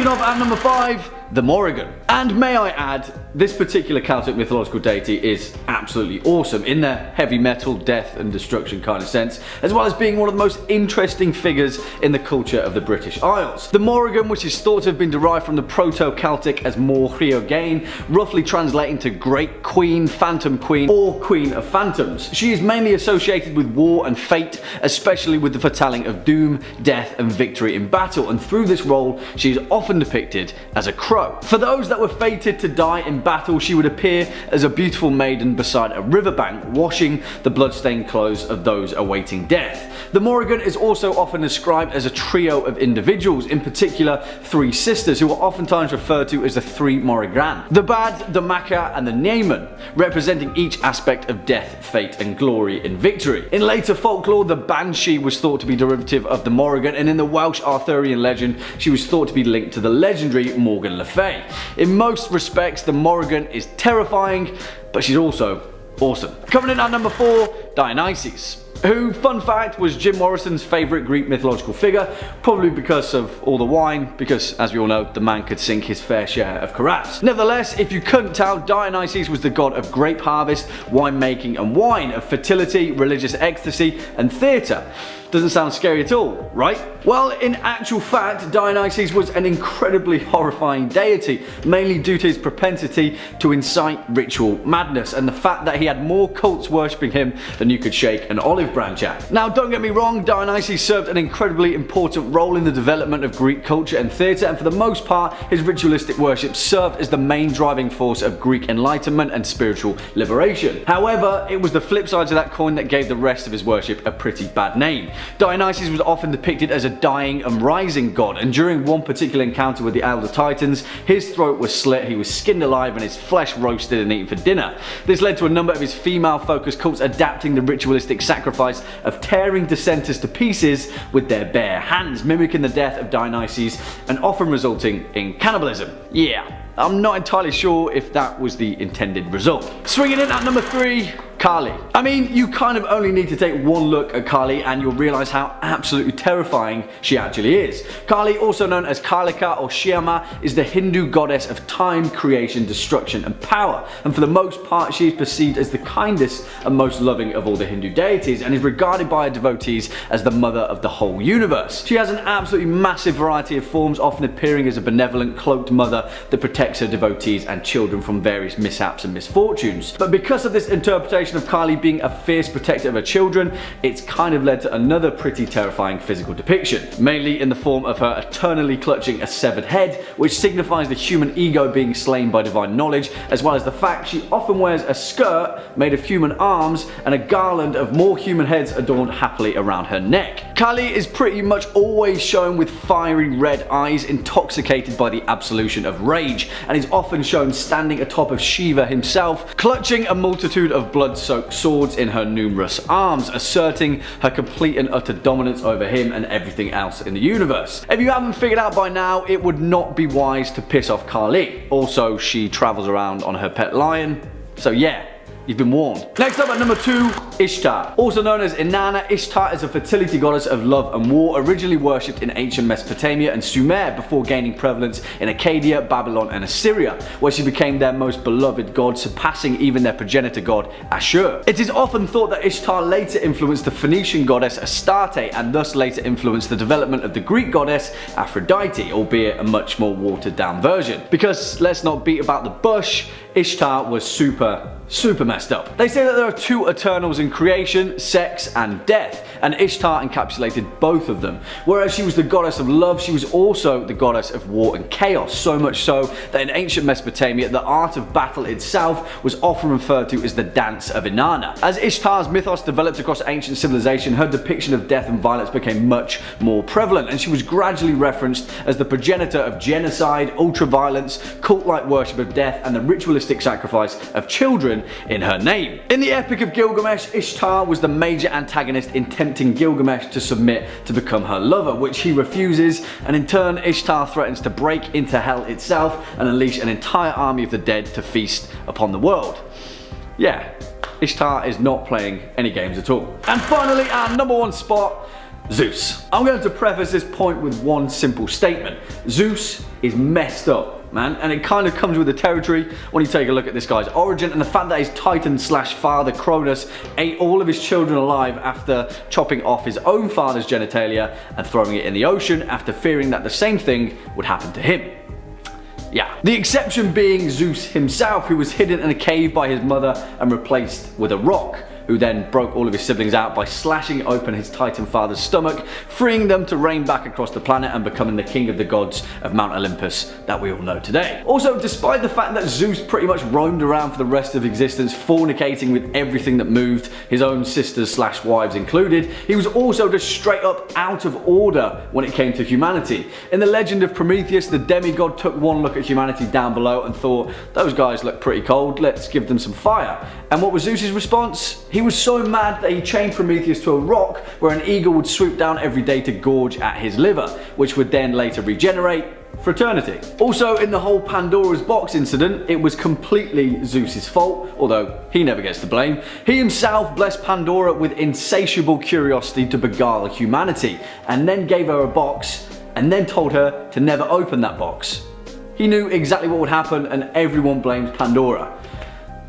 Finishing off at number 5, the Morrigan. And may I add, this particular Celtic mythological deity is absolutely awesome in their heavy metal, death and destruction kind of sense, as well as being one of the most interesting figures in the culture of the British Isles. The Morrigan, which is thought to have been derived from the Proto-Celtic as Morrigan, roughly translating to Great Queen, Phantom Queen, or Queen of Phantoms. She is mainly associated with war and fate, especially with the foretelling of doom, death and victory in battle, and through this role she is often depicted as a crow. For those that were fated to die in battle, she would appear as a beautiful maiden beside a riverbank, washing the bloodstained clothes of those awaiting death. The Morrigan is also often described as a trio of individuals, in particular 3 sisters, who are oftentimes referred to as the 3 Morrigan. The Bad, the Macha and the Naaman, representing each aspect of death, fate and glory in victory. In later folklore, the Banshee was thought to be derivative of the Morrigan, and in the Welsh Arthurian legend, she was thought to be linked to the legendary Morgan Le Fay. In most respects, the Morrigan is terrifying, but she's also awesome. Coming in at number 4, Dionysus, who, fun fact, was Jim Morrison's favourite Greek mythological figure, probably because of all the wine, because as we all know, the man could sink his fair share of carafes. Nevertheless, if you couldn't tell, Dionysus was the god of grape harvest, winemaking and wine, of fertility, religious ecstasy and theatre. Doesn't sound scary at all, right? Well, in actual fact, Dionysus was an incredibly horrifying deity, mainly due to his propensity to incite ritual madness and the fact that he had more cults worshipping him than you could shake an olive branch at. Now, don't get me wrong, Dionysus served an incredibly important role in the development of Greek culture and theatre, and for the most part, his ritualistic worship served as the main driving force of Greek enlightenment and spiritual liberation. However, it was the flip side to that coin that gave the rest of his worship a pretty bad name. Dionysus was often depicted as a dying and rising god, and during one particular encounter with the Elder Titans, his throat was slit, he was skinned alive and his flesh roasted and eaten for dinner. This led to a number of his female-focused cults adapting the ritualistic sacrifice of tearing dissenters to pieces with their bare hands, mimicking the death of Dionysus and often resulting in cannibalism. Yeah, I'm not entirely sure if that was the intended result. Swinging in at number 3, Kali. I mean, you kind of only need to take one look at Kali and you'll realise how absolutely terrifying she actually is. Kali, also known as Kalika or Shiama, is the Hindu goddess of time, creation, destruction and power, and for the most part she is perceived as the kindest and most loving of all the Hindu deities and is regarded by her devotees as the mother of the whole universe. She has an absolutely massive variety of forms, often appearing as a benevolent cloaked mother that protects her devotees and children from various mishaps and misfortunes. But because of this interpretation of Kali being a fierce protector of her children, it's kind of led to another pretty terrifying physical depiction, mainly in the form of her eternally clutching a severed head, which signifies the human ego being slain by divine knowledge, as well as the fact she often wears a skirt made of human arms and a garland of more human heads adorned happily around her neck. Kali is pretty much always shown with fiery red eyes, intoxicated by the absolution of rage, and is often shown standing atop of Shiva himself, clutching a multitude of blood-soaked swords in her numerous arms, asserting her complete and utter dominance over him and everything else in the universe. If you haven't figured out by now, it would not be wise to piss off Kali. Also, she travels around on her pet lion, so yeah, you've been warned. Next up at number 2, Ishtar. Also known as Inanna, Ishtar is a fertility goddess of love and war, originally worshipped in ancient Mesopotamia and Sumer before gaining prevalence in Acadia, Babylon and Assyria, where she became their most beloved god, surpassing even their progenitor god Ashur. It is often thought that Ishtar later influenced the Phoenician goddess Astarte and thus later influenced the development of the Greek goddess Aphrodite, albeit a much more watered down version. Because let's not beat about the bush, Ishtar was super messed up. They say that there are 2 Eternals in creation, sex and death, and Ishtar encapsulated both of them. Whereas she was the goddess of love, she was also the goddess of war and chaos, so much so that in ancient Mesopotamia the art of battle itself was often referred to as the dance of Inanna. As Ishtar's mythos developed across ancient civilization, her depiction of death and violence became much more prevalent, and she was gradually referenced as the progenitor of genocide, ultra-violence, cult-like worship of death and the ritualistic sacrifice of children in her name. In the Epic of Gilgamesh, Ishtar was the major antagonist in tempting Gilgamesh to submit to become her lover, which he refuses, and in turn Ishtar threatens to break into hell itself and unleash an entire army of the dead to feast upon the world. Yeah, Ishtar is not playing any games at all. And finally, our number 1 spot, Zeus. I'm going to preface this point with one simple statement. Zeus is messed up, man, and it kind of comes with the territory when you take a look at this guy's origin and the fact that his titan/father Cronus ate all of his children alive after chopping off his own father's genitalia and throwing it in the ocean after fearing that the same thing would happen to him. Yeah. The exception being Zeus himself, who was hidden in a cave by his mother and replaced with a rock, who then broke all of his siblings out by slashing open his Titan father's stomach, freeing them to reign back across the planet and becoming the king of the gods of Mount Olympus that we all know today. Also, despite the fact that Zeus pretty much roamed around for the rest of existence, fornicating with everything that moved, his own sisters/wives included, he was also just straight up out of order when it came to humanity. In the legend of Prometheus, the demigod took one look at humanity down below and thought, those guys look pretty cold, let's give them some fire. And what was Zeus's response? He was so mad that he chained Prometheus to a rock where an eagle would swoop down every day to gorge at his liver, which would then later regenerate for eternity. Also, in the whole Pandora's box incident, it was completely Zeus's fault, although he never gets the blame. He himself blessed Pandora with insatiable curiosity to beguile humanity, and then gave her a box, and then told her to never open that box. He knew exactly what would happen, and everyone blames Pandora.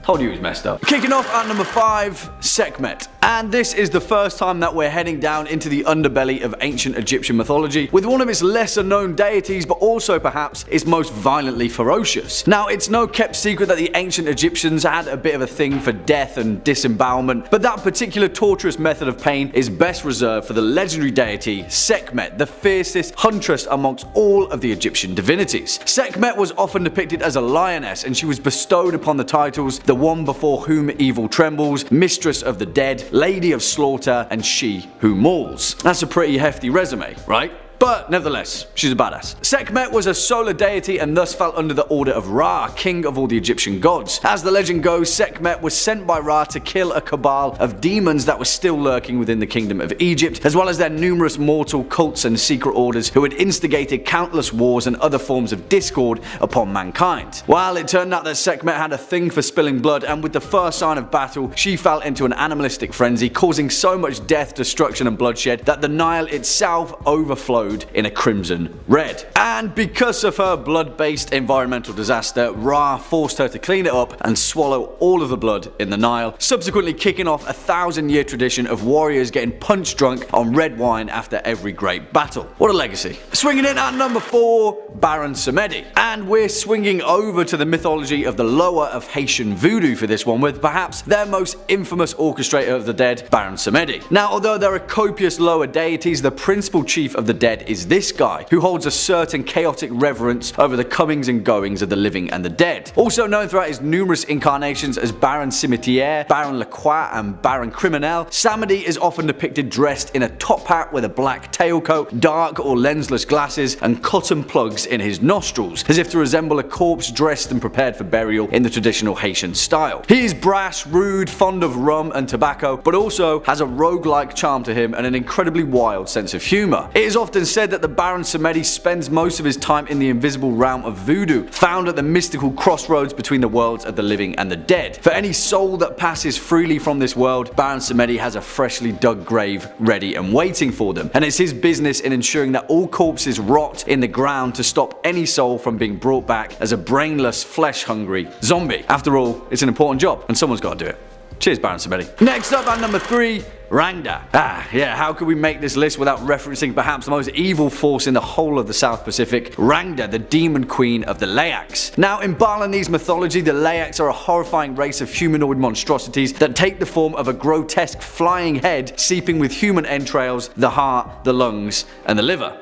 Told you he was messed up. Kicking off at number 5, Sekhmet. And this is the first time that we're heading down into the underbelly of ancient Egyptian mythology with one of its lesser known deities, but also perhaps its most violently ferocious. Now, it's no kept secret that the ancient Egyptians had a bit of a thing for death and disembowelment, but that particular torturous method of pain is best reserved for the legendary deity Sekhmet, the fiercest huntress amongst all of the Egyptian divinities. Sekhmet was often depicted as a lioness, and she was bestowed upon the titles the one before whom evil trembles, mistress of the dead, lady of slaughter, and she who mauls. That's a pretty hefty resume, right? But nevertheless, she's a badass. Sekhmet was a solar deity and thus fell under the order of Ra, king of all the Egyptian gods. As the legend goes, Sekhmet was sent by Ra to kill a cabal of demons that were still lurking within the kingdom of Egypt, as well as their numerous mortal cults and secret orders who had instigated countless wars and other forms of discord upon mankind. Well, it turned out that Sekhmet had a thing for spilling blood, and with the first sign of battle, she fell into an animalistic frenzy, causing so much death, destruction, and bloodshed that the Nile itself overflowed in a crimson red. And because of her blood-based environmental disaster, Ra forced her to clean it up and swallow all of the blood in the Nile, subsequently kicking off a 1,000-year tradition of warriors getting punch drunk on red wine after every great battle. What a legacy. Swinging in at number 4, Baron Samedi. And we're swinging over to the mythology of the lower of Haitian voodoo for this one, with perhaps their most infamous orchestrator of the dead, Baron Samedi. Now, although there are copious lower deities, the principal chief of the dead is this guy, who holds a certain chaotic reverence over the comings and goings of the living and the dead. Also known throughout his numerous incarnations as Baron Cimetière, Baron Lacroix, and Baron Criminel, Samedi is often depicted dressed in a top hat with a black tailcoat, dark or lensless glasses, and cotton plugs in his nostrils, as if to resemble a corpse dressed and prepared for burial in the traditional Haitian style. He is brash, rude, fond of rum and tobacco, but also has a roguelike charm to him and an incredibly wild sense of humor. It is often said that the Baron Samedi spends most of his time in the invisible realm of voodoo, found at the mystical crossroads between the worlds of the living and the dead. For any soul that passes freely from this world, Baron Samedi has a freshly dug grave ready and waiting for them, and it's his business in ensuring that all corpses rot in the ground to stop any soul from being brought back as a brainless, flesh-hungry zombie. After all, it's an important job, and someone's got to do it. Cheers, Baron Samedi. Next up at number 3, Rangda. How could we make this list without referencing perhaps the most evil force in the whole of the South Pacific, Rangda, the demon queen of the Leyaks. Now, in Balinese mythology, the Leyaks are a horrifying race of humanoid monstrosities that take the form of a grotesque flying head seeping with human entrails, the heart, the lungs, and the liver.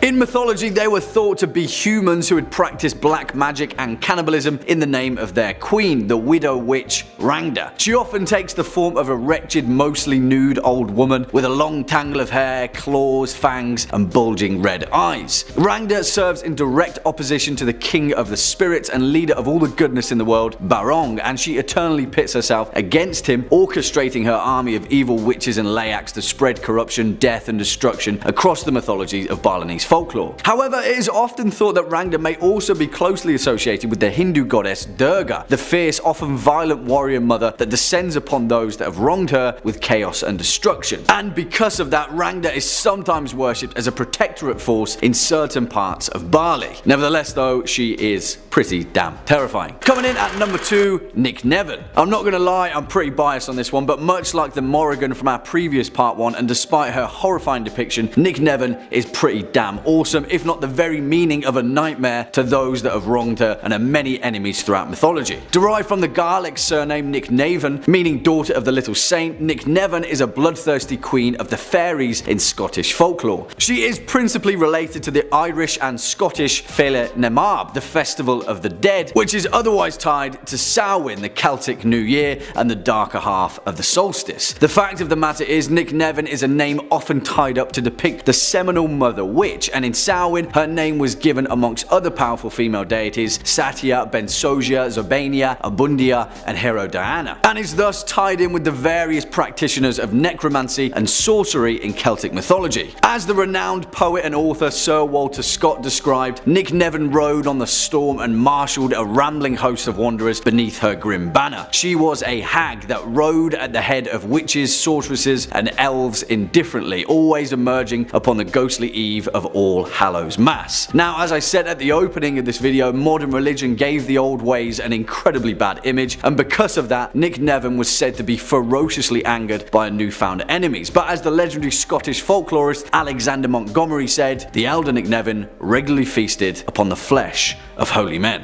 In mythology, they were thought to be humans who had practiced black magic and cannibalism in the name of their queen, the widow witch Rangda. She often takes the form of a wretched, mostly nude old woman with a long tangle of hair, claws, fangs, and bulging red eyes. Rangda serves in direct opposition to the king of the spirits and leader of all the goodness in the world, Barong, and she eternally pits herself against him, orchestrating her army of evil witches and Leyaks to spread corruption, death, and destruction across the mythologies of Balinese folklore. However, it is often thought that Rangda may also be closely associated with the Hindu goddess Durga, the fierce, often violent warrior mother that descends upon those that have wronged her with chaos and destruction. And because of that, Rangda is sometimes worshipped as a protectorate force in certain parts of Bali. Nevertheless though, she is pretty damn terrifying. Coming in at number 2, Nicneven. I'm not gonna lie, I'm pretty biased on this one, but much like the Morrigan from our previous part 1, and despite her horrifying depiction, Nicneven is pretty damn awesome, if not the very meaning of a nightmare to those that have wronged her and her many enemies throughout mythology. Derived from the Gaelic surname Nicneven, meaning daughter of the little saint, Nicneven is a bloodthirsty queen of the fairies in Scottish folklore. She is principally related to the Irish and Scottish Fele Nemab, the festival of the dead, which is otherwise tied to Samhain, the Celtic New Year, and the darker half of the solstice. The fact of the matter is, Nicneven is a name often tied up to depict the seminal mother witch, and in Samhain her name was given amongst other powerful female deities, Satya, Bensosia, Zobania, Abundia, and Herodiana, and is thus tied in with the various practitioners of necromancy and sorcery in Celtic mythology. As the renowned poet and author Sir Walter Scott described, Nicneven rode on the storm and marshalled a rambling host of wanderers beneath her grim banner. She was a hag that rode at the head of witches, sorceresses, and elves indifferently, always emerging upon the ghostly eve of All Hallows Mass. Now, as I said at the opening of this video, modern religion gave the old ways an incredibly bad image, and because of that, Nicneven was said to be ferociously angered by her newfound enemies. But as the legendary Scottish folklorist Alexander Montgomery said, the elder Nicneven regularly feasted upon the flesh of holy men.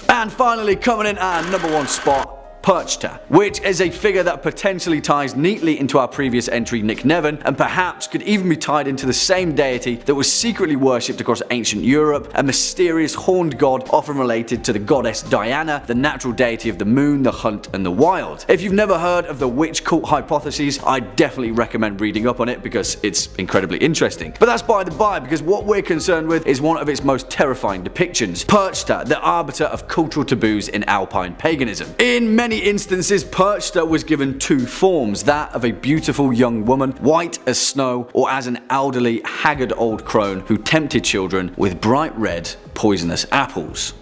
And finally, coming in at number 1 spot, Perchta, which is a figure that potentially ties neatly into our previous entry Nicneven, and perhaps could even be tied into the same deity that was secretly worshipped across ancient Europe, a mysterious horned god often related to the goddess Diana, the natural deity of the moon, the hunt, and the wild. If you've never heard of the witch cult hypotheses, I definitely recommend reading up on it because it's incredibly interesting. But that's by the by, because what we're concerned with is one of its most terrifying depictions, Perchta, the arbiter of cultural taboos in Alpine paganism. In many instances, Perchta was given 2 forms, that of a beautiful young woman, white as snow, or as an elderly, haggard old crone who tempted children with bright red, poisonous apples.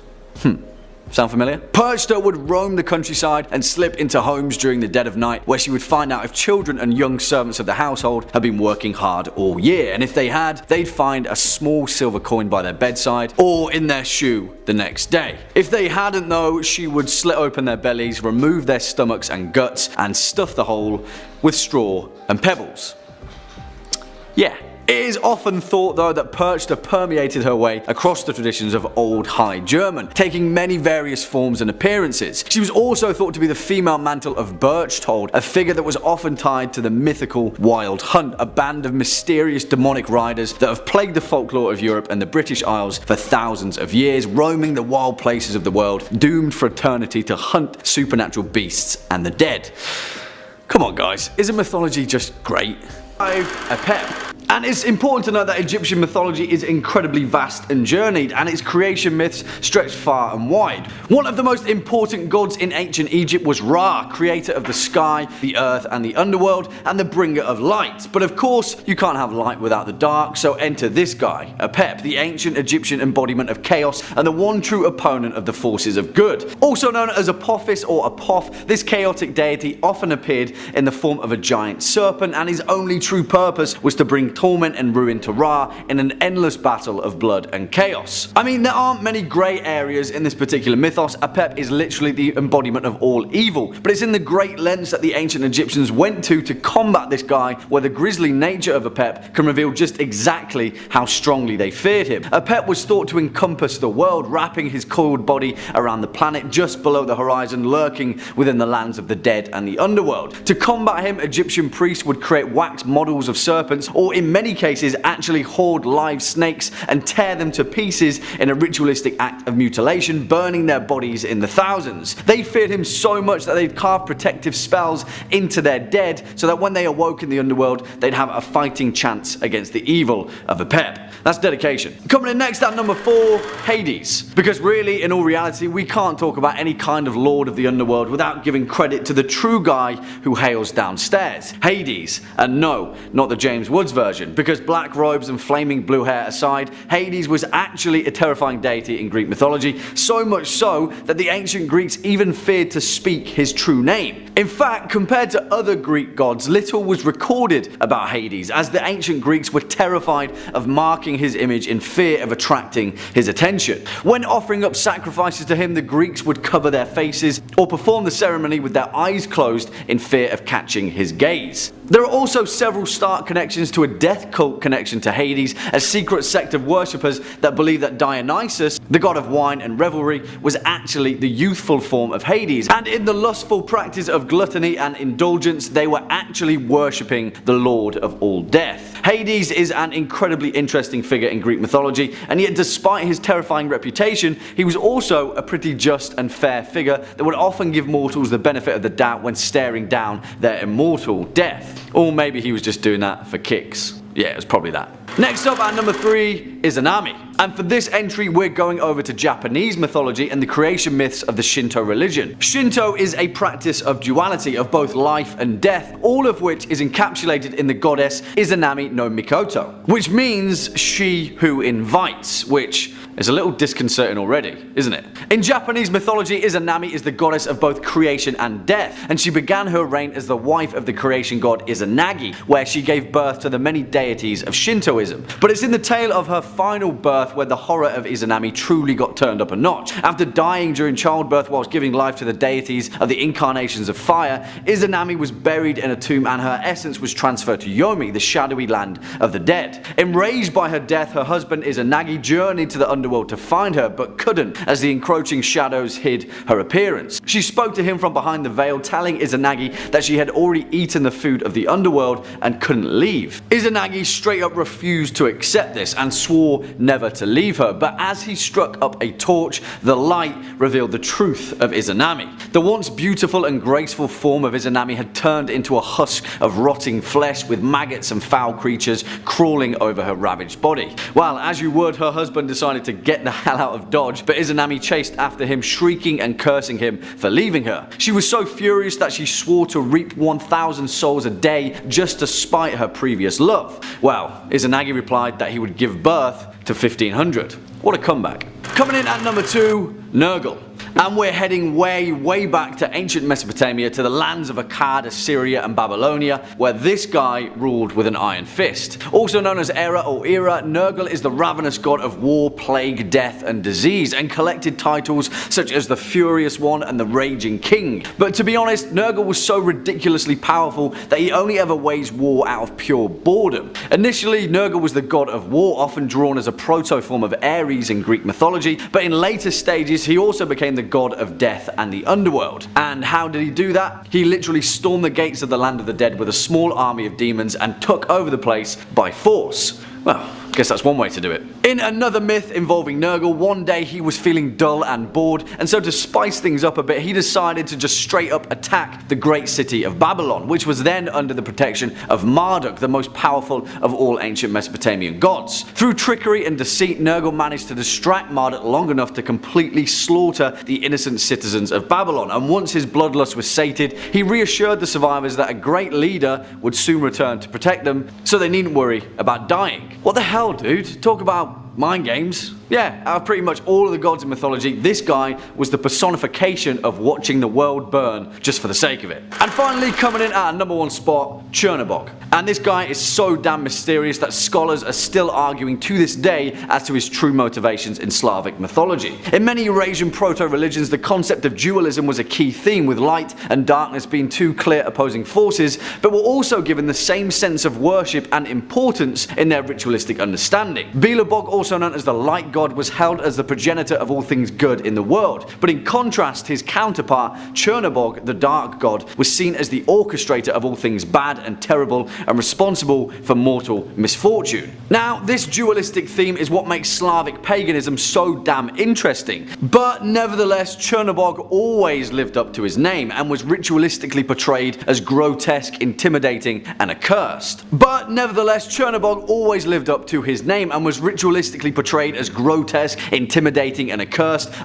Sound familiar? Perchta would roam the countryside and slip into homes during the dead of night, where she would find out if children and young servants of the household had been working hard all year, and if they had, they'd find a small silver coin by their bedside or in their shoe the next day. If they hadn't though, she would slit open their bellies, remove their stomachs and guts, and stuff the hole with straw and pebbles. Yeah. It is often thought though that Perchta permeated her way across the traditions of Old High German, taking many various forms and appearances. She was also thought to be the female mantle of Berchtold, a figure that was often tied to the mythical Wild Hunt, a band of mysterious demonic riders that have plagued the folklore of Europe and the British Isles for thousands of years, roaming the wild places of the world, doomed for eternity to hunt supernatural beasts and the dead. Come on guys, isn't mythology just great? Apep. And it's important to note that Egyptian mythology is incredibly vast and journeyed, and its creation myths stretch far and wide. One of the most important gods in ancient Egypt was Ra, creator of the sky, the earth, and the underworld, and the bringer of light. But of course, you can't have light without the dark, so enter this guy, Apep, the ancient Egyptian embodiment of chaos and the one true opponent of the forces of good. Also known as Apophis or Apoph, this chaotic deity often appeared in the form of a giant serpent, and his only true purpose was to bring torment and ruin to Ra in an endless battle of blood and chaos. I mean, there aren't many grey areas in this particular mythos. Apep is literally the embodiment of all evil, but it's in the great lengths that the ancient Egyptians went to combat this guy, where the grisly nature of Apep can reveal just exactly how strongly they feared him. Apep was thought to encompass the world, wrapping his coiled body around the planet just below the horizon, lurking within the lands of the dead and the underworld. To combat him, Egyptian priests would create wax models of serpents, or in many cases actually hoard live snakes and tear them to pieces in a ritualistic act of mutilation, burning their bodies in the thousands. They feared him so much that they'd carve protective spells into their dead so that when they awoke in the underworld, they'd have a fighting chance against the evil of Apep. That's dedication. Coming in next at number 4, Hades. Because really, in all reality, we can't talk about any kind of lord of the underworld without giving credit to the true guy who hails downstairs, Hades. And no, not the James Woods version, because black robes and flaming blue hair aside, Hades was actually a terrifying deity in Greek mythology, so much so that the ancient Greeks even feared to speak his true name. In fact, compared to other Greek gods, little was recorded about Hades, as the ancient Greeks were terrified of marking his image in fear of attracting his attention. When offering up sacrifices to him, the Greeks would cover their faces or perform the ceremony with their eyes closed in fear of catching his gaze. There are also several stark connections to a death cult connection to Hades, a secret sect of worshippers that believe that Dionysus, the god of wine and revelry, was actually the youthful form of Hades, and in the lustful practice of gluttony and indulgence, they were actually worshipping the lord of all death. Hades is an incredibly interesting figure in Greek mythology, and yet despite his terrifying reputation, he was also a pretty just and fair figure that would often give mortals the benefit of the doubt when staring down their immortal death. Or maybe he was just doing that for kicks. Yeah, it was probably that. Next up at number 3 is Izanami. And for this entry we're going over to Japanese mythology and the creation myths of the Shinto religion. Shinto is a practice of duality, of both life and death, all of which is encapsulated in the goddess Izanami no Mikoto, which means she who invites, which is a little disconcerting already, isn't it? In Japanese mythology, Izanami is the goddess of both creation and death, and she began her reign as the wife of the creation god Izanagi, where she gave birth to the many deities of Shintoism. But it's in the tale of her final birth where the horror of Izanami truly got turned up a notch. After dying during childbirth whilst giving life to the deities of the incarnations of fire, Izanami was buried in a tomb and her essence was transferred to Yomi, the shadowy land of the dead. Enraged by her death, her husband Izanagi journeyed to the underworld to find her, but couldn't, as the encroaching shadows hid her appearance. She spoke to him from behind the veil, telling Izanagi that she had already eaten the food of the underworld and couldn't leave. Izanagi straight up refused to accept this and swore never to leave her, but as he struck up a torch, the light revealed the truth of Izanami. The once beautiful and graceful form of Izanami had turned into a husk of rotting flesh with maggots and foul creatures crawling over her ravaged body. Well, as you would, her husband decided to get the hell out of Dodge, but Izanami chased after him, shrieking and cursing him for leaving her. She was so furious that she swore to reap 1,000 souls a day just to spite her previous love. Well, Izanagi replied that he would give birth to 1,500. What a comeback. Coming in at number 2, Nergal. And we're heading way back to ancient Mesopotamia, to the lands of Akkad, Assyria and Babylonia, where this guy ruled with an iron fist. Also known as Era or Era, Nergal is the ravenous god of war, plague, death and disease, and collected titles such as the Furious One and the Raging King. But to be honest, Nergal was so ridiculously powerful that he only ever waged war out of pure boredom. Initially, Nergal was the god of war, often drawn as a proto-form of Ares in Greek mythology, but in later stages he also became the god of death and the underworld. And how did he do that? He literally stormed the gates of the land of the dead with a small army of demons and took over the place by force. Well, I guess that's one way to do it. In another myth involving Nergal, one day he was feeling dull and bored, and so to spice things up a bit, he decided to just straight up attack the great city of Babylon, which was then under the protection of Marduk, the most powerful of all ancient Mesopotamian gods. Through trickery and deceit, Nergal managed to distract Marduk long enough to completely slaughter the innocent citizens of Babylon, and once his bloodlust was sated, he reassured the survivors that a great leader would soon return to protect them, so they needn't worry about dying. What the hell, dude? Talk about mind games. Yeah, out of pretty much all of the gods in mythology, this guy was the personification of watching the world burn just for the sake of it. And finally, coming in at number 1 spot, Czernobog. And this guy is so damn mysterious that scholars are still arguing to this day as to his true motivations in Slavic mythology. In many Eurasian proto-religions, the concept of dualism was a key theme, with light and darkness being two clear opposing forces, but were also given the same sense of worship and importance in their ritualistic understanding. Belobog, also known as the light god, god was held as the progenitor of all things good in the world, but in contrast his counterpart Czernobog, the dark god, was seen as the orchestrator of all things bad and terrible and responsible for mortal misfortune. Now, this dualistic theme is what makes Slavic paganism so damn interesting, but nevertheless Czernobog always lived up to his name and was ritualistically portrayed as grotesque, intimidating and accursed.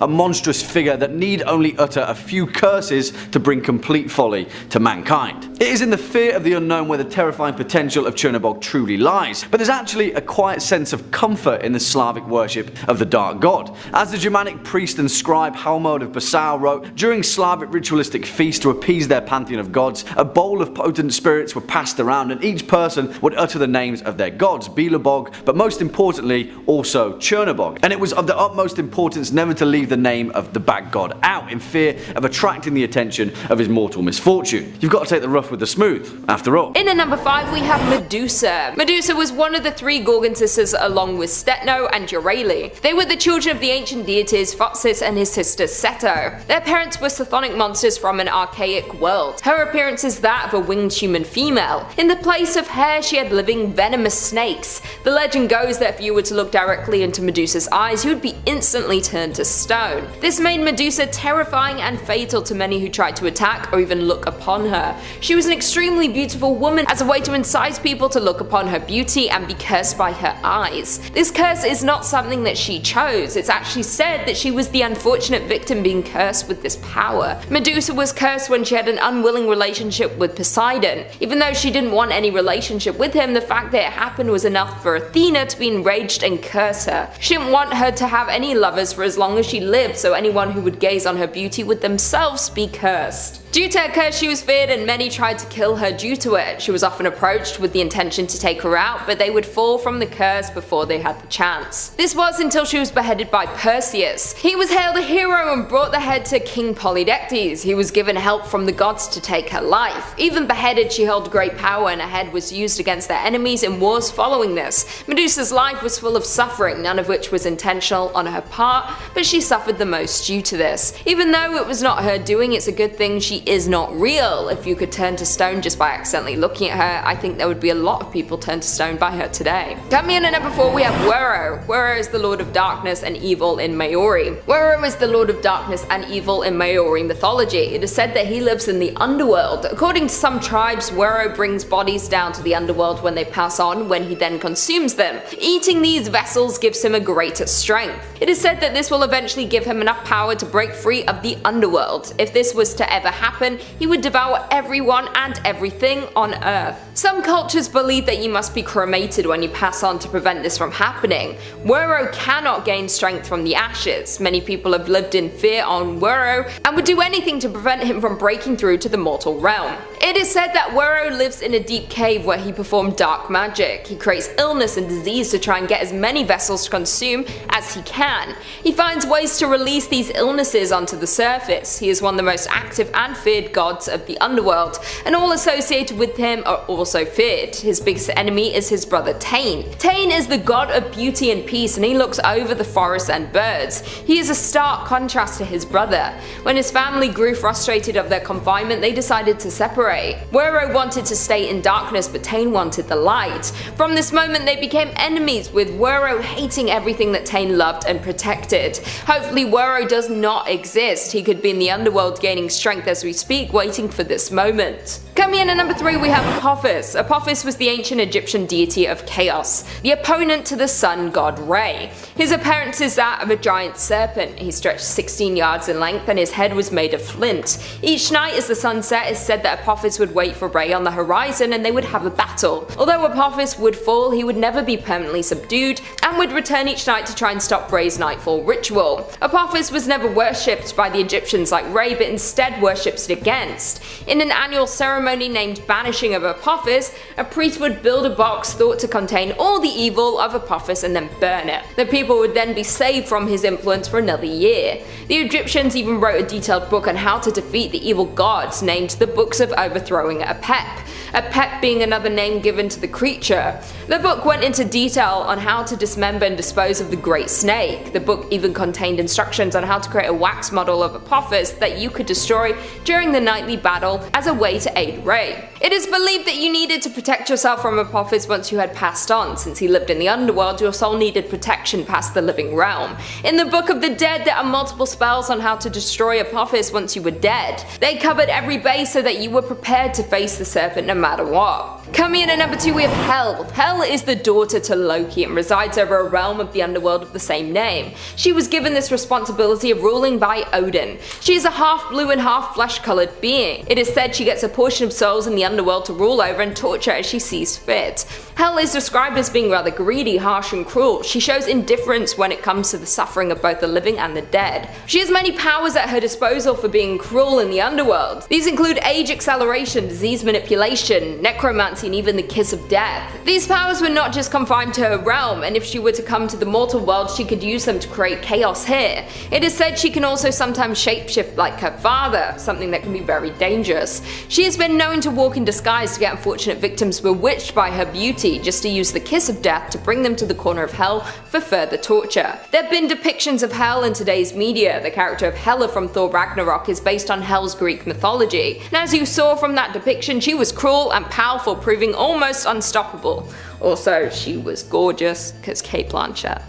A monstrous figure that need only utter a few curses to bring complete folly to mankind. It is in the fear of the unknown where the terrifying potential of Czernobog truly lies, but there's actually a quiet sense of comfort in the Slavic worship of the dark god. As the Germanic priest and scribe Halmod of Passau wrote, during Slavic ritualistic feasts to appease their pantheon of gods, a bowl of potent spirits were passed around and each person would utter the names of their gods, Belobog, but most importantly also Czernobog. And it was of the utmost importance never to leave the name of the bad god out in fear of attracting the attention of his mortal misfortune. You've got to take the rough with the smooth, after all. In at number 5 we have Medusa. Medusa was one of the 3 Gorgon sisters along with Stetno and Euryale. They were the children of the ancient deities Photsis and his sister Seto. Their parents were chthonic monsters from an archaic world. Her appearance is that of a winged human female. In the place of hair she had living venomous snakes. The legend goes that if you were to look directly into Medusa's eyes you would be instantly turned to stone. This made Medusa terrifying and fatal to many who tried to attack or even look upon her. She was an extremely beautiful woman as a way to incite people to look upon her beauty and be cursed by her eyes. This curse is not something that she chose, it's actually said that she was the unfortunate victim being cursed with this power. Medusa was cursed when she had an unwilling relationship with Poseidon. Even though she didn't want any relationship with him, the fact that it happened was enough for Athena to be enraged and curse her. She didn't want her to have any lovers for as long as she lived, so anyone who would gaze on her beauty would themselves be cursed. Due to her curse she was feared and many tried to kill her due to it. She was often approached with the intention to take her out, but they would fall from the curse before they had the chance. This was until she was beheaded by Perseus. He was hailed a hero and brought the head to King Polydectes. He was given help from the gods to take her life. Even beheaded she held great power and her head was used against their enemies in wars following this. Medusa's life was full of suffering, none of which was intentional on her part, but she suffered the most due to this. Even though it was not her doing, it's a good thing she is not real. If you could turn to stone just by accidentally looking at her, I think there would be a lot of people turned to stone by her today. Coming in at number 4 we have Whiro. Whiro is the lord of darkness and evil in Maori. Whiro is the lord of darkness and evil in Maori mythology. It is said that he lives in the underworld. According to some tribes, Whiro brings bodies down to the underworld when they pass on, when he then consumes them. Eating these vessels gives him a greater strength. It is said that this will eventually give him enough power to break free of the underworld. If this was to ever happen, he would devour everyone and everything on earth. Some cultures believe that you must be cremated when you pass on to prevent this from happening. Whiro cannot gain strength from the ashes. Many people have lived in fear on Whiro and would do anything to prevent him from breaking through to the mortal realm. It is said that Whiro lives in a deep cave where he performs dark magic. He creates illness and disease to try and get as many vessels to consume as he can. He finds ways to release these illnesses onto the surface. He is one of the most active and feared gods of the underworld, and all associated with him are also feared. His biggest enemy is his brother Tain. Tain is the god of beauty and peace, and he looks over the forests and birds. He is a stark contrast to his brother. When his family grew frustrated of their confinement, they decided to separate. Whiro wanted to stay in darkness, but Tain wanted the light. From this moment they became enemies, with Whiro hating everything that Tain loved and protected. Hopefully Whiro does not exist. He could be in the underworld gaining strength as we speak, waiting for this moment. Coming in at number 3 we have Apophis. Apophis was the ancient Egyptian deity of chaos, the opponent to the sun god Re. His appearance is that of a giant serpent. He stretched 16 yards in length and his head was made of flint. Each night as the sun set, it is said that Apophis would wait for Re on the horizon and they would have a battle. Although Apophis would fall, he would never be permanently subdued and would return each night to try and stop Re's nightfall ritual. Apophis was never worshipped by the Egyptians like Re, but instead worshipped against. In an annual ceremony named Banishing of Apophis, a priest would build a box thought to contain all the evil of Apophis and then burn it. The people would then be saved from his influence for another year. The Egyptians even wrote a detailed book on how to defeat the evil gods, named the Books of Overthrowing Apep. Apep being another name given to the creature. The book went into detail on how to dismember and dispose of the great snake. The book even contained instructions on how to create a wax model of Apophis that you could destroy during the nightly battle as a way to aid Ray. It is believed that you needed to protect yourself from Apophis once you had passed on. Since he lived in the underworld, your soul needed protection past the living realm. In the Book of the Dead, there are multiple spells on how to destroy Apophis once you were dead. They covered every base so that you were prepared to face the serpent no matter what. Coming in at number 2 we have Hel. Hel is the daughter to Loki and resides over a realm of the underworld of the same name. She was given this responsibility of ruling by Odin. She is a half blue and half flesh colored being. It is said she gets a portion of souls in the underworld to rule over and torture as she sees fit. Hel is described as being rather greedy, harsh and cruel. She shows indifference when it comes to the suffering of both the living and the dead. She has many powers at her disposal for being cruel in the underworld. These include age acceleration, disease manipulation, necromancy, and even the kiss of death. These powers were not just confined to her realm, and if she were to come to the mortal world, she could use them to create chaos here. It is said she can also sometimes shapeshift like her father, something that can be very dangerous. She has been known to walk in disguise to get unfortunate victims bewitched by her beauty, just to use the kiss of death to bring them to the corner of hell for further torture. There have been depictions of Hel in today's media. The character of Hela from Thor Ragnarok is based on Hel's Greek mythology, and as you saw from that depiction, she was cruel and powerful, proving almost unstoppable. Also, she was gorgeous, because Cate Blanchett.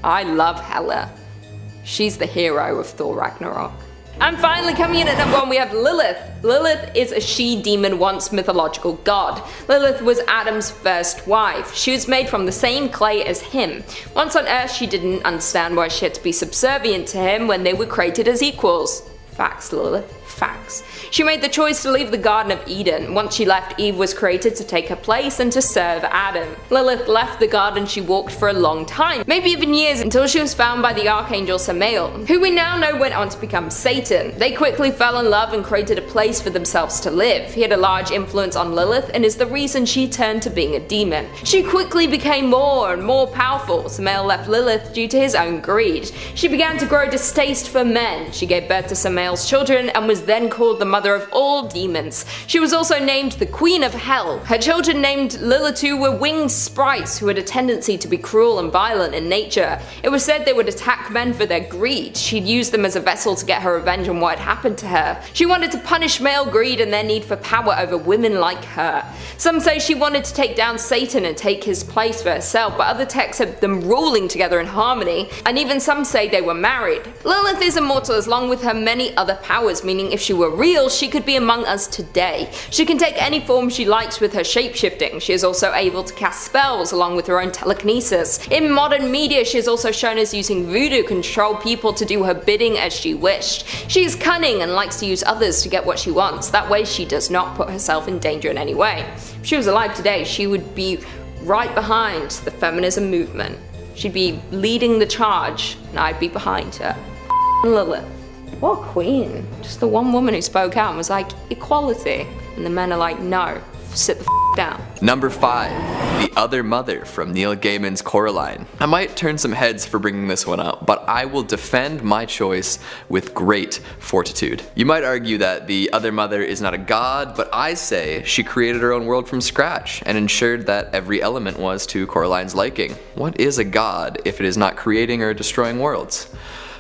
I love Hela. She's the hero of Thor Ragnarok. And finally, coming in at number 1 we have Lilith. Lilith is a she-demon once mythological god. Lilith was Adam's first wife. She was made from the same clay as him. Once on Earth, she didn't understand why she had to be subservient to him when they were created as equals. Facts, Lilith. Facts. She made the choice to leave the Garden of Eden. Once she left, Eve was created to take her place and to serve Adam. Lilith left the garden. She walked for a long time, maybe even years, until she was found by the archangel Samael, who we now know went on to become Satan. They quickly fell in love and created a place for themselves to live. He had a large influence on Lilith and is the reason she turned to being a demon. She quickly became more and more powerful. Samael left Lilith due to his own greed. She began to grow distaste for men. She gave birth to Samael's children and was then called the mother of all demons. She was also named the Queen of Hell. Her children, named Lilith, were winged sprites who had a tendency to be cruel and violent in nature. It was said they would attack men for their greed. She'd use them as a vessel to get her revenge on what had happened to her. She wanted to punish male greed and their need for power over women like her. Some say she wanted to take down Satan and take his place for herself, but other texts have them ruling together in harmony, and even some say they were married. Lilith is immortal along with her many other powers, meaning if she were real, she could be among us today. She can take any form she likes with her shapeshifting. She is also able to cast spells along with her own telekinesis. In modern media, she is also shown as using voodoo to control people to do her bidding as she wished. She is cunning and likes to use others to get what she wants. That way she does not put herself in danger in any way. If she was alive today, she would be right behind the feminism movement. She'd be leading the charge, and I'd be behind her. Lilith. What a queen. Just the one woman who spoke out and was like, equality. And the men are like, no, sit the down. Number 5. The Other Mother from Neil Gaiman's Coraline. I might turn some heads for bringing this one up, but I will defend my choice with great fortitude. You might argue that the Other Mother is not a god, but I say she created her own world from scratch and ensured that every element was to Coraline's liking. What is a god if it is not creating or destroying worlds?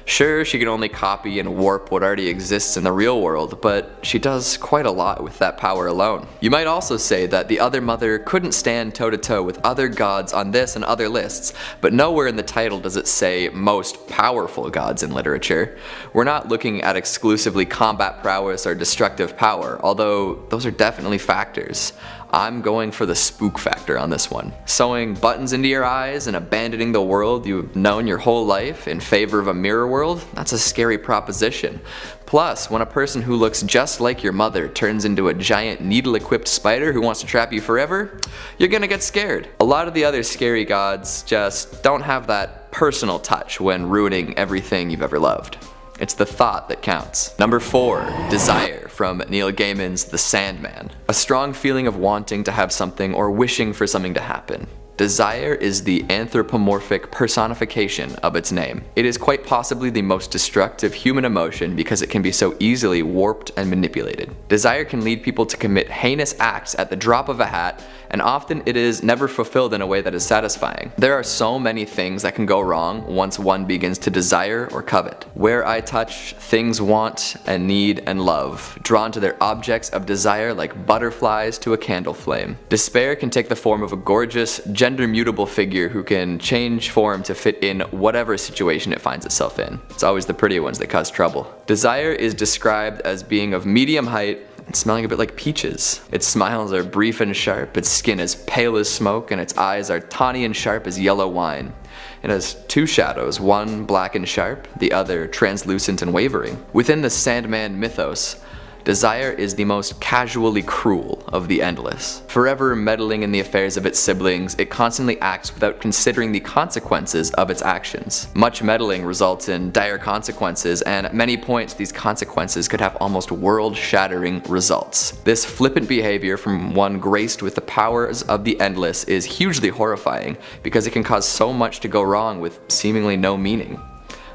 Sure, she can only copy and warp what already exists in the real world, but she does quite a lot with that power alone. You might also say that the Other Mother couldn't stand toe-to-toe with other gods on this and other lists, but nowhere in the title does it say most powerful gods in literature. We're not looking at exclusively combat prowess or destructive power, although those are definitely factors. I'm going for the spook factor on this one. Sewing buttons into your eyes and abandoning the world you've known your whole life in favor of a mirror world? That's a scary proposition. Plus, when a person who looks just like your mother turns into a giant needle-equipped spider who wants to trap you forever, you're gonna get scared. A lot of the other scary gods just don't have that personal touch when ruining everything you've ever loved. It's the thought that counts. Number 4. Desire from Neil Gaiman's The Sandman. A strong feeling of wanting to have something or wishing for something to happen. Desire is the anthropomorphic personification of its name. It is quite possibly the most destructive human emotion because it can be so easily warped and manipulated. Desire can lead people to commit heinous acts at the drop of a hat, and often it is never fulfilled in a way that is satisfying. There are so many things that can go wrong once one begins to desire or covet. Where I touch, things want and need and love, drawn to their objects of desire like butterflies to a candle flame. Despair can take the form of a gorgeous, gender-mutable figure who can change form to fit in whatever situation it finds itself in. It's always the pretty ones that cause trouble. Desire is described as being of medium height, smelling a bit like peaches. Its smiles are brief and sharp, its skin is pale as smoke, and its eyes are tawny and sharp as yellow wine. It has two shadows, one black and sharp, the other translucent and wavering. Within the Sandman mythos, Desire is the most casually cruel of the endless. Forever meddling in the affairs of its siblings, it constantly acts without considering the consequences of its actions. Much meddling results in dire consequences, and at many points these consequences could have almost world-shattering results. This flippant behavior from one graced with the powers of the endless is hugely horrifying because it can cause so much to go wrong with seemingly no meaning.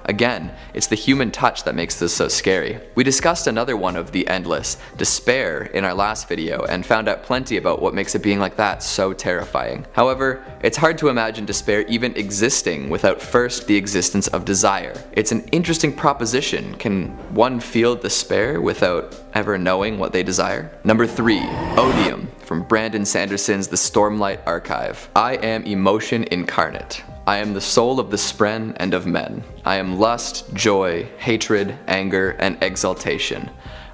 Again, it's the human touch that makes this so scary. We discussed another one of the endless, despair, in our last video and found out plenty about what makes a being like that so terrifying. However, it's hard to imagine despair even existing without first the existence of desire. It's an interesting proposition. Can one feel despair without ever knowing what they desire? Number 3, Odium, from Brandon Sanderson's The Stormlight Archive. I am emotion incarnate. I am the soul of the spren and of men. I am lust, joy, hatred, anger, and exaltation.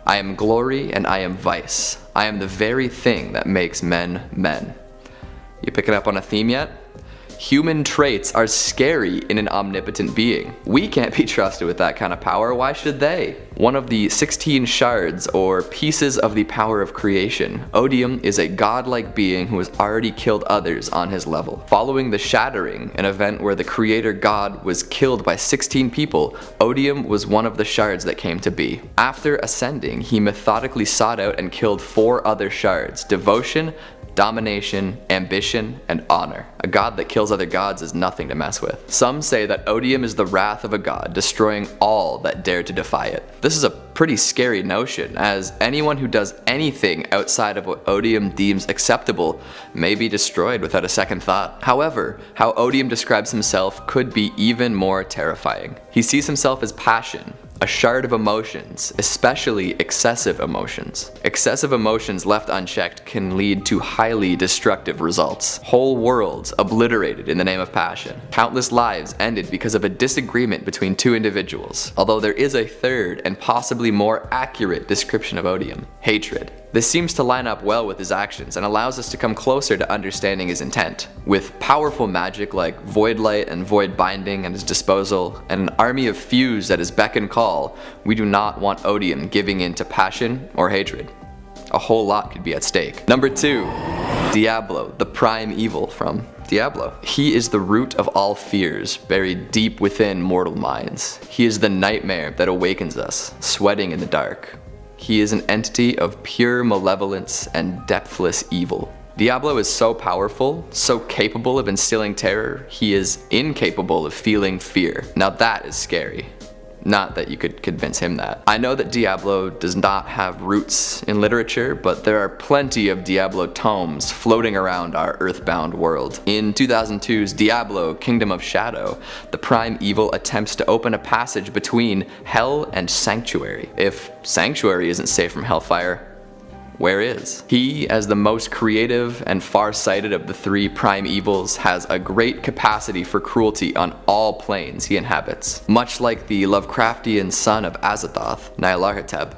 I am glory and I am vice. I am the very thing that makes men men. You picking up on a theme yet? Human traits are scary in an omnipotent being. We can't be trusted with that kind of power, why should they? One of the 16 shards, or pieces of the power of creation, Odium is a godlike being who has already killed others on his level. Following the Shattering, an event where the creator god was killed by 16 people, Odium was one of the shards that came to be. After ascending, he methodically sought out and killed 4 other shards: devotion, domination, ambition, and honor. A god that kills other gods is nothing to mess with. Some say that Odium is the wrath of a god, destroying all that dare to defy it. This is a pretty scary notion, as anyone who does anything outside of what Odium deems acceptable may be destroyed without a second thought. However, how Odium describes himself could be even more terrifying. He sees himself as passion, a shard of emotions, especially excessive emotions. Excessive emotions left unchecked can lead to highly destructive results. Whole worlds obliterated in the name of passion. Countless lives ended because of a disagreement between 2 individuals. Although there is a third and possibly more accurate description of Odium: hatred. This seems to line up well with his actions and allows us to come closer to understanding his intent. With powerful magic like Void Light and Void Binding at his disposal, and an army of Fuse at his beck and call, we do not want Odium giving in to passion or hatred. A whole lot could be at stake. Number 2, Diablo, the prime evil from Diablo. He is the root of all fears, buried deep within mortal minds. He is the nightmare that awakens us, sweating in the dark. He is an entity of pure malevolence and depthless evil. Diablo is so powerful, so capable of instilling terror, he is incapable of feeling fear. Now that is scary. Not that you could convince him that. I know that Diablo does not have roots in literature, but there are plenty of Diablo tomes floating around our earthbound world. In 2002's Diablo, Kingdom of Shadow, the prime evil attempts to open a passage between Hell and Sanctuary. If Sanctuary isn't safe from Hellfire, where is? He, as the most creative and far-sighted of the 3 prime evils, has a great capacity for cruelty on all planes he inhabits. Much like the Lovecraftian son of Azathoth, Nyarlathotep,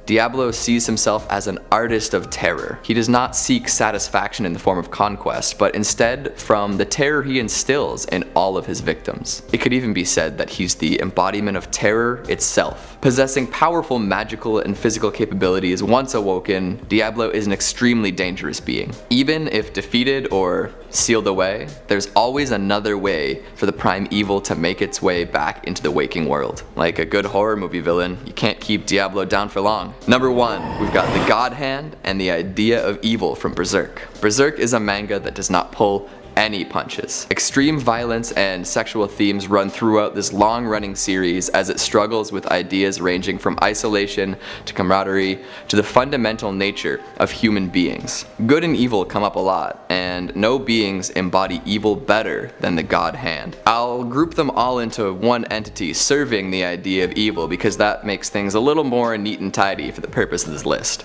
Diablo sees himself as an artist of terror. He does not seek satisfaction in the form of conquest, but instead from the terror he instills in all of his victims. It could even be said that he's the embodiment of terror itself. Possessing powerful magical and physical capabilities, once awoken, Diablo is an extremely dangerous being. Even if defeated or sealed away, there's always another way for the prime evil to make its way back into the waking world. Like a good horror movie villain, you can't keep Diablo down for long. Number 1, we've got the God Hand and the idea of evil from Berserk. Berserk is a manga that does not pull any punches. Extreme violence and sexual themes run throughout this long-running series as it struggles with ideas ranging from isolation to camaraderie to the fundamental nature of human beings. Good and evil come up a lot, and no beings embody evil better than the God Hand. I'll group them all into one entity serving the idea of evil because that makes things a little more neat and tidy for the purpose of this list.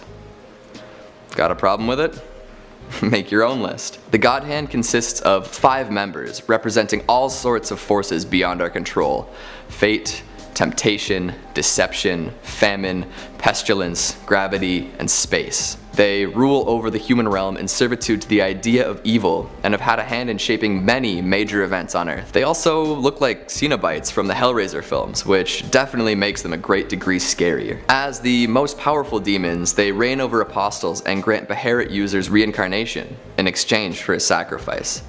Got a problem with it? Make your own list. The God Hand consists of 5 members representing all sorts of forces beyond our control: fate, temptation, deception, famine, pestilence, gravity, and space. They rule over the human realm in servitude to the idea of evil and have had a hand in shaping many major events on Earth. They also look like Cenobites from the Hellraiser films, which definitely makes them a great degree scarier. As the most powerful demons, they reign over apostles and grant Beherit users reincarnation in exchange for a sacrifice.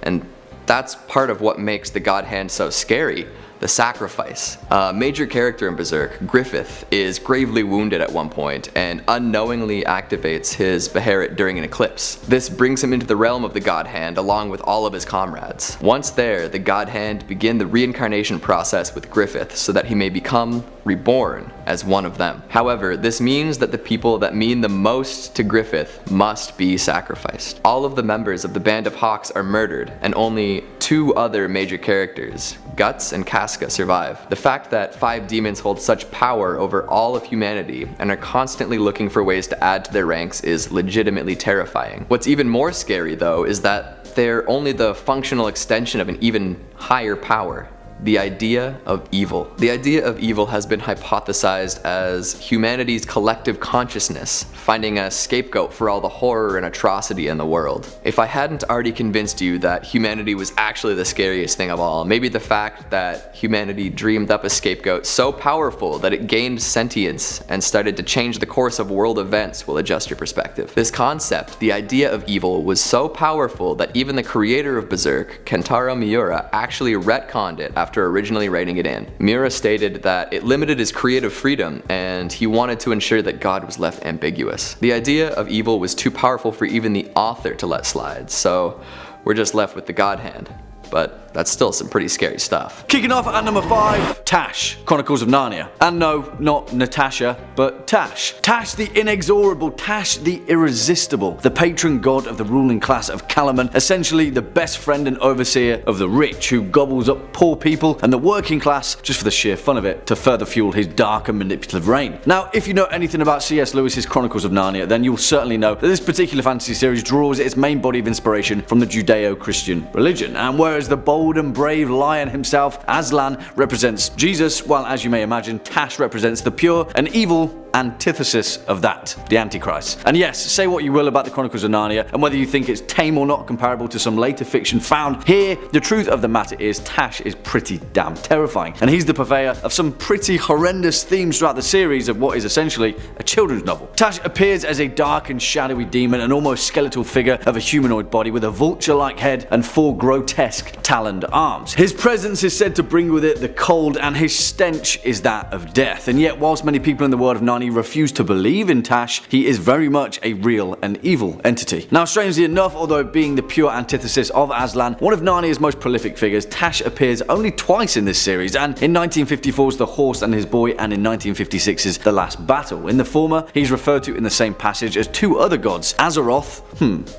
And that's part of what makes the God Hand so scary. The sacrifice. A major character in Berserk, Griffith, is gravely wounded at one point and unknowingly activates his Beherit during an eclipse. This brings him into the realm of the God Hand along with all of his comrades. Once there, the God Hand begin the reincarnation process with Griffith so that he may become reborn as one of them. However, this means that the people that mean the most to Griffith must be sacrificed. All of the members of the Band of Hawks are murdered, and only 2 other major characters, Guts and Casca, survive. The fact that 5 demons hold such power over all of humanity and are constantly looking for ways to add to their ranks is legitimately terrifying. What's even more scary though is that they're only the functional extension of an even higher power. The idea of evil. The idea of evil has been hypothesized as humanity's collective consciousness, finding a scapegoat for all the horror and atrocity in the world. If I hadn't already convinced you that humanity was actually the scariest thing of all, maybe the fact that humanity dreamed up a scapegoat so powerful that it gained sentience and started to change the course of world events will adjust your perspective. This concept, the idea of evil, was so powerful that even the creator of Berserk, Kentaro Miura, actually retconned it after originally writing it in. Miura stated that it limited his creative freedom and he wanted to ensure that God was left ambiguous. The idea of evil was too powerful for even the author to let slide, so we're just left with the God Hand. But that's still some pretty scary stuff. Kicking off at number 5, Tash, Chronicles of Narnia. And no, not Natasha, but Tash. Tash the inexorable, Tash the irresistible, the patron god of the ruling class of Calaman, essentially the best friend and overseer of the rich who gobbles up poor people and the working class just for the sheer fun of it to further fuel his dark and manipulative reign. Now, if you know anything about C.S. Lewis's Chronicles of Narnia, then you'll certainly know that this particular fantasy series draws its main body of inspiration from the Judeo-Christian religion, and whereas the bold and brave lion himself, Aslan, represents Jesus, while as you may imagine, Tash represents the pure and evil antithesis of that, the Antichrist. And yes, say what you will about the Chronicles of Narnia and whether you think it's tame or not comparable to some later fiction found here, the truth of the matter is Tash is pretty damn terrifying, and he's the purveyor of some pretty horrendous themes throughout the series of what is essentially a children's novel. Tash appears as a dark and shadowy demon, an almost skeletal figure of a humanoid body with a vulture-like head and 4 grotesque taloned arms. His presence is said to bring with it the cold, and his stench is that of death. And yet, whilst many people in the world of Narnia refuse to believe in Tash, he is very much a real and evil entity. Now, strangely enough, although being the pure antithesis of Aslan, one of Narnia's most prolific figures, Tash appears only twice in this series, and in 1954's The Horse and His Boy and in 1956's The Last Battle. In the former, he's referred to in the same passage as 2 other gods, Azeroth,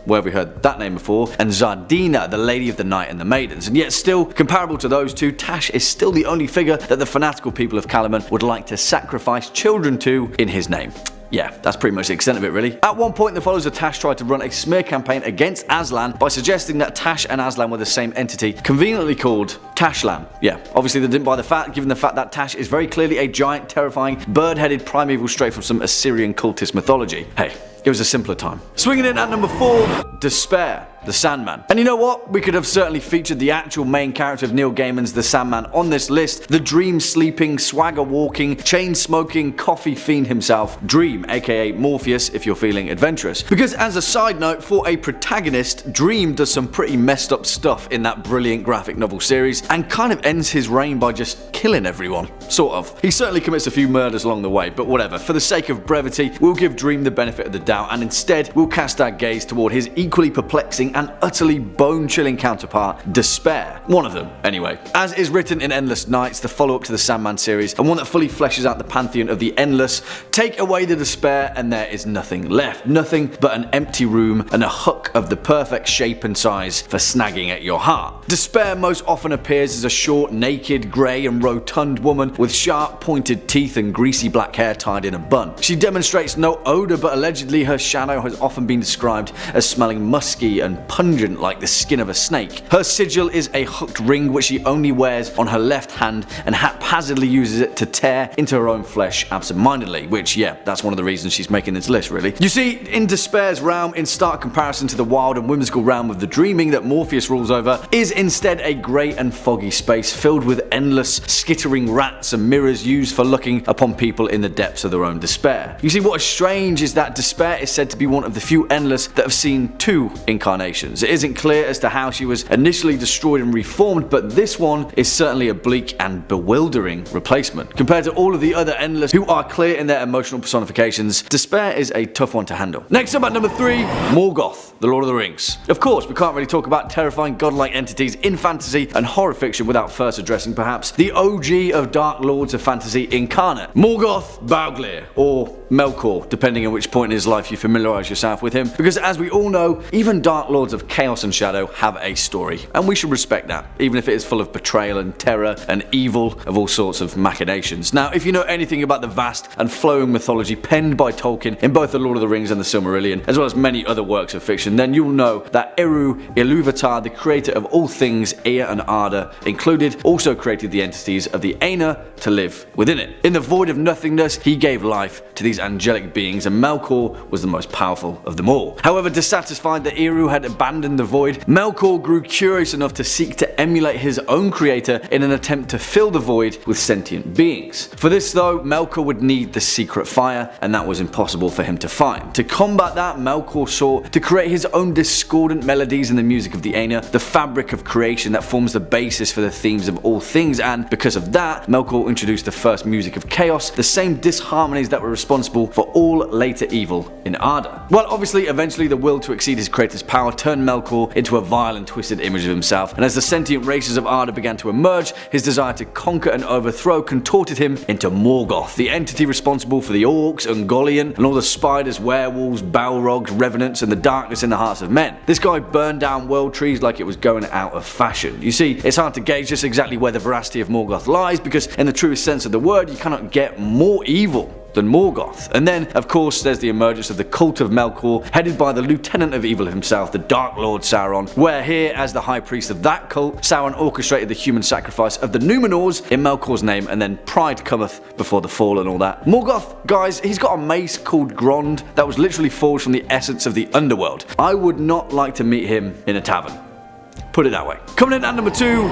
where have we heard that name before, and Zardina, the Lady of the Night and the Maidens. And yet still, comparable to those 2, Tash is still the only figure that the fanatical people of Calaman would like to sacrifice children to in his name. Yeah, that's pretty much the extent of it really. At one point, the followers of Tash tried to run a smear campaign against Aslan by suggesting that Tash and Aslan were the same entity, conveniently called Tashlan. Yeah, obviously they didn't buy the fact, given the fact that Tash is very clearly a giant, terrifying, bird-headed primeval straight from some Assyrian cultist mythology. Hey, it was a simpler time. Swinging in at number 4, Despair, the Sandman. And you know what? We could have certainly featured the actual main character of Neil Gaiman's The Sandman on this list, the dream-sleeping, swagger-walking, chain-smoking, coffee fiend himself, Dream, aka Morpheus if you're feeling adventurous. Because as a side note, for a protagonist, Dream does some pretty messed up stuff in that brilliant graphic novel series, and kind of ends his reign by just killing everyone. Sort of. He certainly commits a few murders along the way, but whatever. For the sake of brevity, we'll give Dream the benefit of the doubt, and instead, we'll cast our gaze toward his equally perplexing amazing and utterly bone-chilling counterpart, Despair. One of them, anyway. As is written in Endless Nights, the follow-up to the Sandman series, and one that fully fleshes out the pantheon of the endless, take away the despair and there is nothing left. Nothing but an empty room and a hook of the perfect shape and size for snagging at your heart. Despair most often appears as a short, naked, grey and rotund woman with sharp, pointed teeth and greasy black hair tied in a bun. She demonstrates no odour, but allegedly her shadow has often been described as smelling musky and pungent like the skin of a snake. Her sigil is a hooked ring which she only wears on her left hand and haphazardly uses it to tear into her own flesh absentmindedly, which, yeah, that's one of the reasons she's making this list, really. You see, in Despair's realm, in stark comparison to the wild and whimsical realm of the dreaming that Morpheus rules over, is instead a grey and foggy space filled with endless, skittering rats and mirrors used for looking upon people in the depths of their own despair. You see, what is strange is that Despair is said to be one of the few endless that have seen two incarnations. It isn't clear as to how she was initially destroyed and reformed, but this one is certainly a bleak and bewildering replacement. Compared to all of the other endless who are clear in their emotional personifications, Despair is a tough one to handle. Next up at number 3, Morgoth, the Lord of the Rings. Of course, we can't really talk about terrifying godlike entities in fantasy and horror fiction without first addressing perhaps the OG of Dark Lords of Fantasy incarnate, Morgoth Bauglir, or Melkor, depending on which point in his life you familiarise yourself with him, because as we all know, even Dark Lords of Chaos and Shadow have a story, and we should respect that, even if it is full of betrayal and terror and evil of all sorts of machinations. Now, if you know anything about the vast and flowing mythology penned by Tolkien in both The Lord of the Rings and The Silmarillion, as well as many other works of fiction, then you'll know that Eru Ilúvatar, the creator of all things Ea and Arda included, also created the entities of the Aina to live within it. In the void of nothingness, he gave life to these angelic beings, and Melkor was the most powerful of them all. However, dissatisfied that Eru had abandoned the void, Melkor grew curious enough to seek to emulate his own creator in an attempt to fill the void with sentient beings. For this though, Melkor would need the secret fire, and that was impossible for him to find. To combat that, Melkor sought to create his own discordant melodies in the music of the Aina, the fabric of creation that forms the basis for the themes of all things, and because of that, Melkor introduced the first music of chaos, the same disharmonies that were responsible for all later evil in Arda. Well, obviously, eventually the will to exceed his creator's power turned Melkor into a vile and twisted image of himself, and as the sentient races of Arda began to emerge, his desire to conquer and overthrow contorted him into Morgoth, the entity responsible for the orcs, Ungoliant, and all the spiders, werewolves, balrogs, revenants, and the darkness in the hearts of men. This guy burned down world trees like it was going out of fashion. You see, it's hard to gauge just exactly where the veracity of Morgoth lies, because in the truest sense of the word, you cannot get more evil than Morgoth. And then, of course, there's the emergence of the cult of Melkor, headed by the lieutenant of evil himself, the Dark Lord Sauron, where here, as the high priest of that cult, Sauron orchestrated the human sacrifice of the Númenors in Melkor's name, and then pride cometh before the fall and all that. Morgoth, guys, he's got a mace called Grond that was literally forged from the essence of the underworld. I would not like to meet him in a tavern. Put it that way. Coming in at number 2,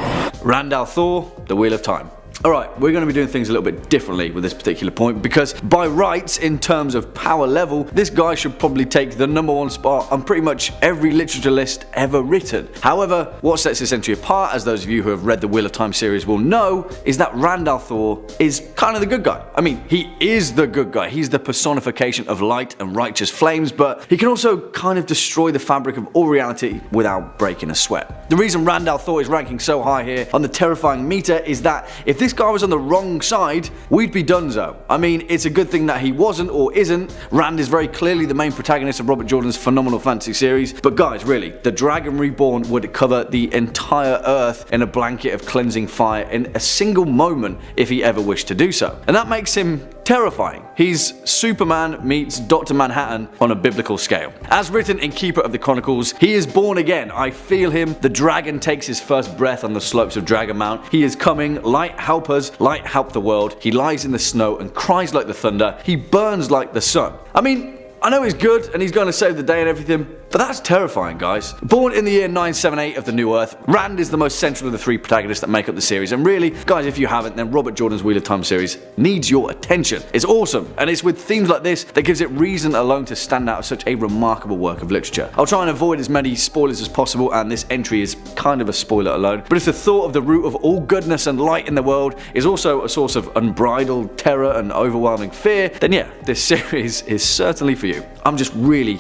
Randall Thor, the Wheel of Time. Alright, we're going to be doing things a little bit differently with this particular point, because by rights, in terms of power level, this guy should probably take the #1 spot on pretty much every literature list ever written. However, what sets this entry apart, as those of you who have read the Wheel of Time series will know, is that Randall Thor is kind of the good guy. I mean, he is the good guy. He's the personification of light and righteous flames, but he can also kind of destroy the fabric of all reality without breaking a sweat. The reason Randall Thor is ranking so high here on the terrifying meter is that if this guy was on the wrong side, we'd be donezo. I mean, it's a good thing that he wasn't or isn't. Rand is very clearly the main protagonist of Robert Jordan's phenomenal fantasy series, but guys, really, the Dragon Reborn would cover the entire earth in a blanket of cleansing fire in a single moment if he ever wished to do so. And that makes him terrifying. He's Superman meets Dr. Manhattan on a biblical scale. As written in Keeper of the Chronicles, he is born again. I feel him. The dragon takes his first breath on the slopes of Dragon Mount. He is coming. Light help us. Light help the world. He lies in the snow and cries like the thunder. He burns like the sun. I mean, I know he's good and he's going to save the day and everything, but that's terrifying, guys. Born in the year 978 of the New Earth, Rand is the most central of the 3 protagonists that make up the series, and really, guys, if you haven't, then Robert Jordan's Wheel of Time series needs your attention. It's awesome, and it's with themes like this that gives it reason alone to stand out as such a remarkable work of literature. I'll try and avoid as many spoilers as possible, and this entry is kind of a spoiler alone, but if the thought of the root of all goodness and light in the world is also a source of unbridled terror and overwhelming fear, then yeah, this series is certainly for you. I'm just really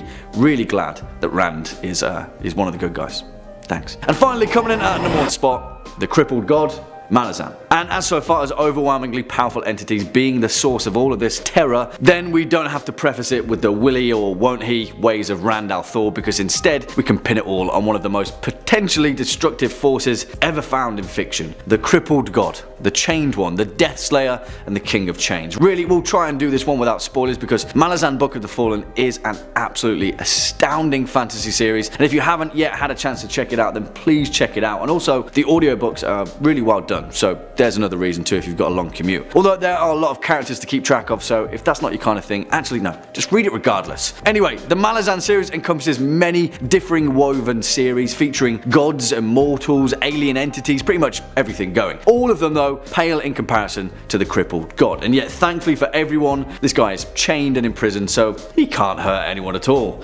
glad that Rand is one of the good guys. Thanks. And finally, coming in at number 1 spot, the Crippled God Malazan. And as so far as overwhelmingly powerful entities being the source of all of this terror, then we don't have to preface it with the will he or won't he ways of Rand al'Thor, because instead we can pin it all on one of the most potentially destructive forces ever found in fiction, the Crippled God, the Chained One, the Death Slayer, and the King of Chains. Really, we'll try and do this one without spoilers, because Malazan Book of the Fallen is an absolutely astounding fantasy series, and if you haven't yet had a chance to check it out, then please check it out. And also, the audiobooks are really well done, so there's another reason too if you've got a long commute. Although there are a lot of characters to keep track of, so if that's not your kind of thing, actually no, just read it regardless. Anyway, the Malazan series encompasses many differing woven series featuring gods, immortals, alien entities, pretty much everything going. All of them though pale in comparison to the Crippled God, and yet thankfully for everyone, this guy is chained and imprisoned, so he can't hurt anyone at all.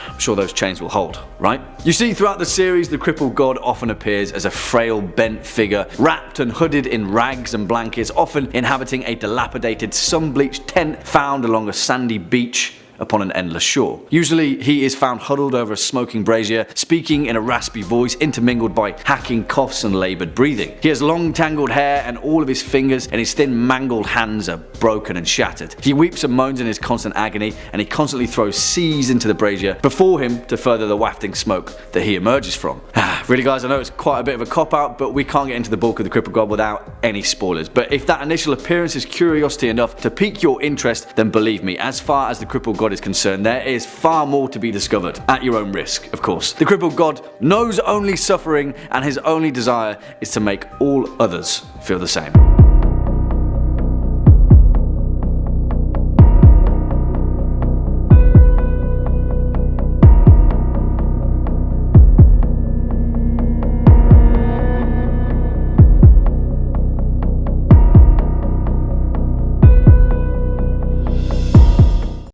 I'm sure those chains will hold, right? You see, throughout the series, the Crippled God often appears as a frail, bent figure, wrapped and hooded in rags and blankets, often inhabiting a dilapidated, sun-bleached tent found along a sandy beach upon an endless shore. Usually he is found huddled over a smoking brazier, speaking in a raspy voice intermingled by hacking coughs and laboured breathing. He has long tangled hair, and all of his fingers and his thin mangled hands are broken and shattered. He weeps and moans in his constant agony, and he constantly throws seas into the brazier before him to further the wafting smoke that he emerges from. Really guys, I know it's quite a bit of a cop-out, but we can't get into the bulk of the Crippled God without any spoilers. But if that initial appearance is curiosity enough to pique your interest, then believe me, as far as the Crippled God is concerned, there is far more to be discovered, at your own risk, of course. The Crippled God knows only suffering, and his only desire is to make all others feel the same.